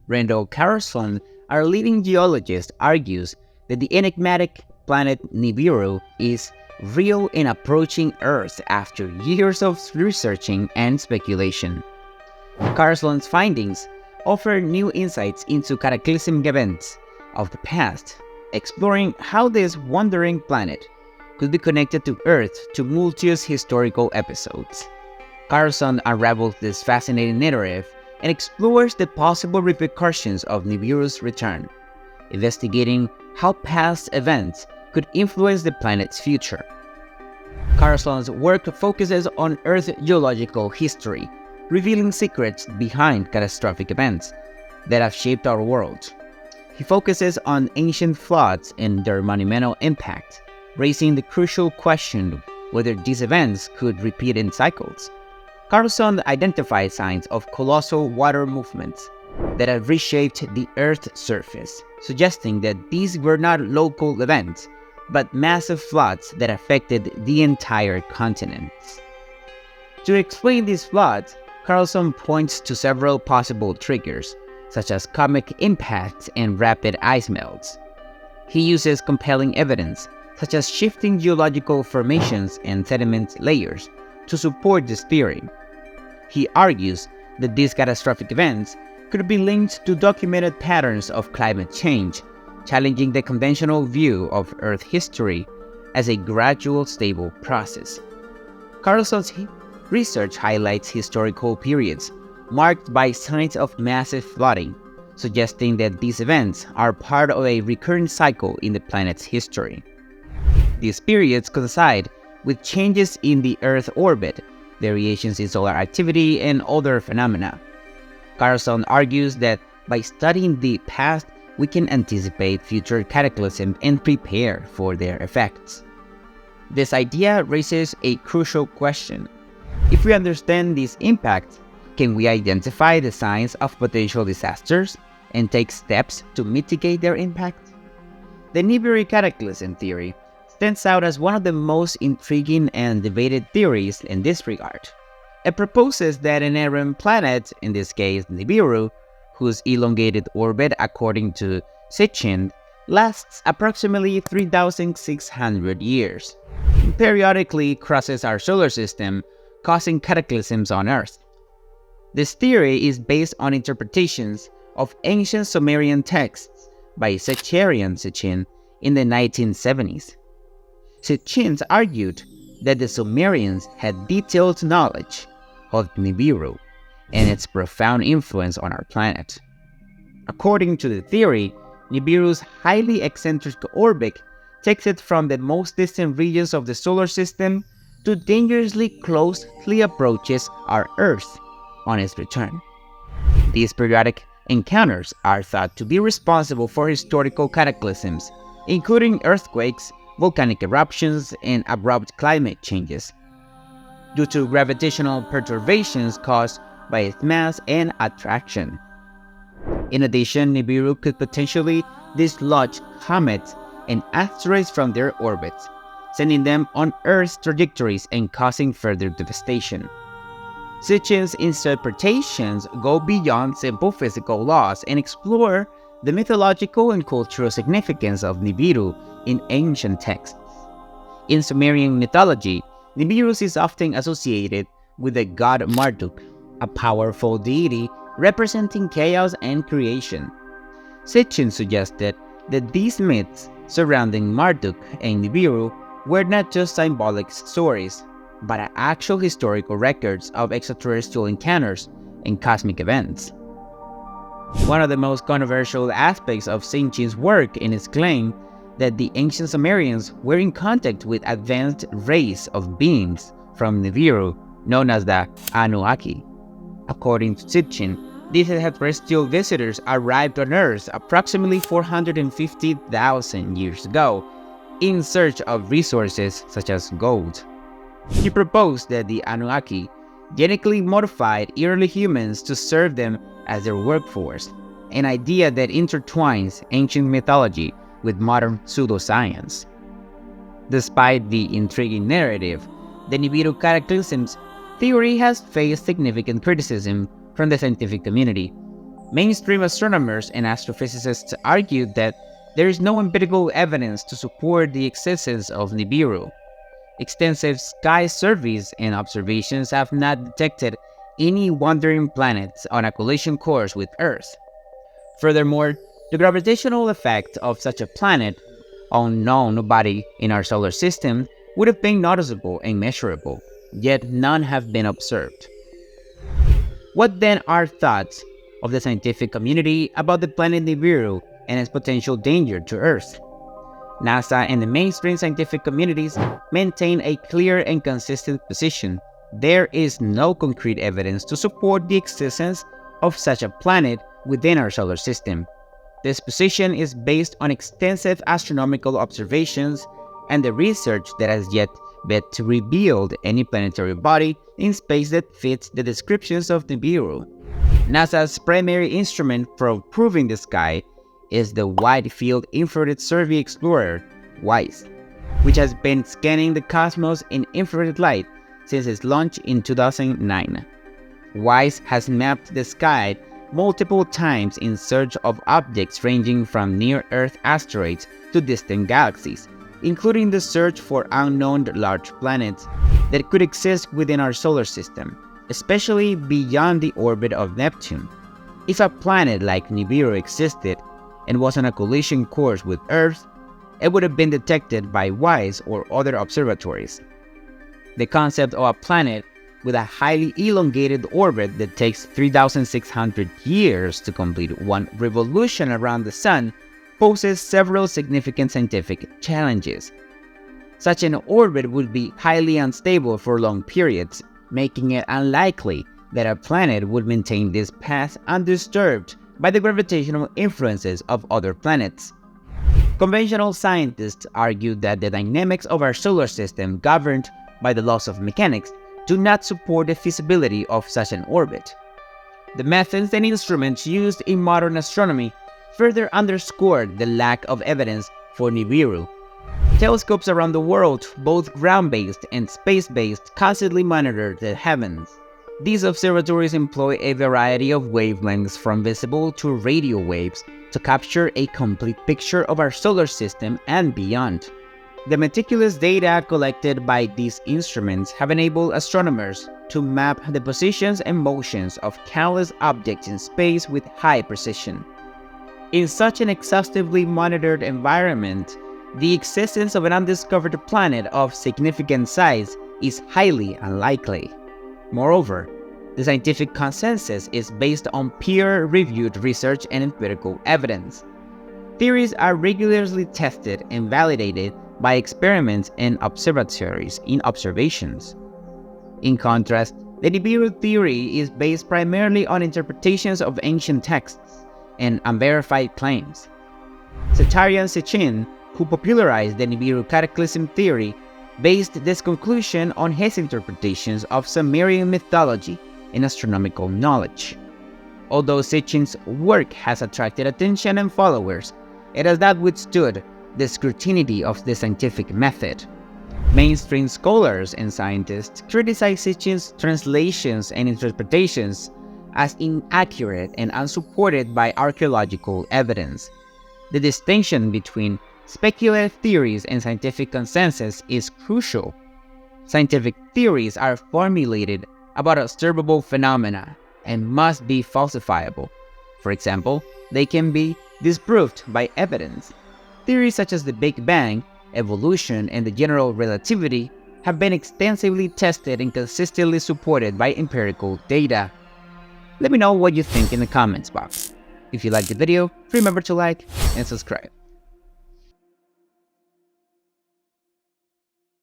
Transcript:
Randall Carlson, our leading geologist, argues that the enigmatic planet Nibiru is real and approaching Earth after years of researching and speculation. Carlson's findings offer new insights into cataclysmic events of the past, exploring how this wandering planet could be connected to Earth tumultuous historical episodes. Carlson unravels this fascinating narrative and explores the possible repercussions of Nibiru's return, investigating how past events could influence the planet's future. Carlson's work focuses on Earth's geological history, revealing secrets behind catastrophic events that have shaped our world. He focuses on ancient floods and their monumental impact, raising the crucial question whether these events could repeat in cycles. Carlson identifies signs of colossal water movements that have reshaped the Earth's surface, suggesting that these were not local events, but massive floods that affected the entire continent. To explain these floods, Carlson points to several possible triggers, such as comet impacts and rapid ice melts. He uses compelling evidence, such as shifting geological formations and sediment layers, to support this theory. He argues that these catastrophic events could be linked to documented patterns of climate change, challenging the conventional view of Earth history as a gradual, stable process. Carlson's research highlights historical periods marked by signs of massive flooding, suggesting that these events are part of a recurrent cycle in the planet's history. These periods coincide with changes in the Earth's orbit, variations in solar activity, and other phenomena. Carlson argues that by studying the past, we can anticipate future cataclysms and prepare for their effects. This idea raises a crucial question. If we understand these impacts, can we identify the signs of potential disasters and take steps to mitigate their impact? The Nibiru cataclysm theory stands out as one of the most intriguing and debated theories in this regard. It proposes that an errant planet, in this case Nibiru, whose elongated orbit, according to Sitchin, lasts approximately 3,600 years, and periodically crosses our solar system, causing cataclysms on Earth. This theory is based on interpretations of ancient Sumerian texts by Sitchin in the 1970s. Sitchin argued that the Sumerians had detailed knowledge of Nibiru and its profound influence on our planet. According to the theory, Nibiru's highly eccentric orbit takes it from the most distant regions of the solar system to dangerously closely approaches our Earth on its return. These periodic encounters are thought to be responsible for historical cataclysms, including earthquakes, volcanic eruptions, and abrupt climate changes, due to gravitational perturbations caused by its mass and attraction. In addition, Nibiru could potentially dislodge comets and asteroids from their orbits, sending them on Earth's trajectories and causing further devastation. Sitchin's interpretations go beyond simple physical laws and explore the mythological and cultural significance of Nibiru in ancient texts. In Sumerian mythology, Nibiru is often associated with the god Marduk, a powerful deity representing chaos and creation. Sitchin suggested that these myths surrounding Marduk and Nibiru were not just symbolic stories, but actual historical records of extraterrestrial encounters and cosmic events. One of the most controversial aspects of Sitchin's work is his claim that the ancient Sumerians were in contact with advanced race of beings from Nibiru known as the Anunnaki. According to Sitchin, these extraterrestrial visitors arrived on Earth approximately 450,000 years ago in search of resources such as gold. He proposed that the Anunnaki genetically modified early humans to serve them as their workforce, an idea that intertwines ancient mythology with modern pseudoscience. Despite the intriguing narrative, the Nibiru cataclysms theory has faced significant criticism from the scientific community. Mainstream astronomers and astrophysicists argued that there is no empirical evidence to support the existence of Nibiru. Extensive sky surveys and observations have not detected any wandering planets on a collision course with Earth. Furthermore, the gravitational effect of such a planet, unknown body in our solar system, would have been noticeable and measurable, yet none have been observed. What then are thoughts of the scientific community about the planet Nibiru and its potential danger to Earth? NASA and the mainstream scientific communities maintain a clear and consistent position. There is no concrete evidence to support the existence of such a planet within our solar system. This position is based on extensive astronomical observations and the research that has yet to reveal any planetary body in space that fits the descriptions of Nibiru. NASA's primary instrument for proving the sky is the Wide Field Infrared Survey Explorer, WISE, which has been scanning the cosmos in infrared light since its launch in 2009. WISE has mapped the sky multiple times in search of objects ranging from near-Earth asteroids to distant galaxies, including the search for unknown large planets that could exist within our solar system, especially beyond the orbit of Neptune. If a planet like Nibiru existed and was on a collision course with Earth, it would have been detected by WISE or other observatories. The concept of a planet with a highly elongated orbit that takes 3,600 years to complete one revolution around the Sun poses several significant scientific challenges. Such an orbit would be highly unstable for long periods, making it unlikely that a planet would maintain this path undisturbed by the gravitational influences of other planets. Conventional scientists argue that the dynamics of our solar system, governed by the laws of mechanics, do not support the feasibility of such an orbit. The methods and instruments used in modern astronomy further underscore the lack of evidence for Nibiru. Telescopes around the world, both ground-based and space-based, constantly monitor the heavens. These observatories employ a variety of wavelengths from visible to radio waves to capture a complete picture of our solar system and beyond. The meticulous data collected by these instruments have enabled astronomers to map the positions and motions of countless objects in space with high precision. In such an exhaustively monitored environment, the existence of an undiscovered planet of significant size is highly unlikely. Moreover, the scientific consensus is based on peer-reviewed research and empirical evidence. Theories are regularly tested and validated by experiments and observatories in observations. In contrast, the Nibiru theory is based primarily on interpretations of ancient texts and unverified claims. Satarian Sitchin, who popularized the Nibiru cataclysm theory, based this conclusion on his interpretations of Sumerian mythology and astronomical knowledge. Although Sitchin's work has attracted attention and followers, it has not withstood the scrutiny of the scientific method. Mainstream scholars and scientists criticize Sitchin's translations and interpretations as inaccurate and unsupported by archaeological evidence. The distinction between speculative theories and scientific consensus is crucial. Scientific theories are formulated about observable phenomena and must be falsifiable. For example, they can be disproved by evidence. Theories such as the Big Bang, evolution, and the general relativity have been extensively tested and consistently supported by empirical data. Let me know what you think in the comments box. If you liked the video, remember to like and subscribe.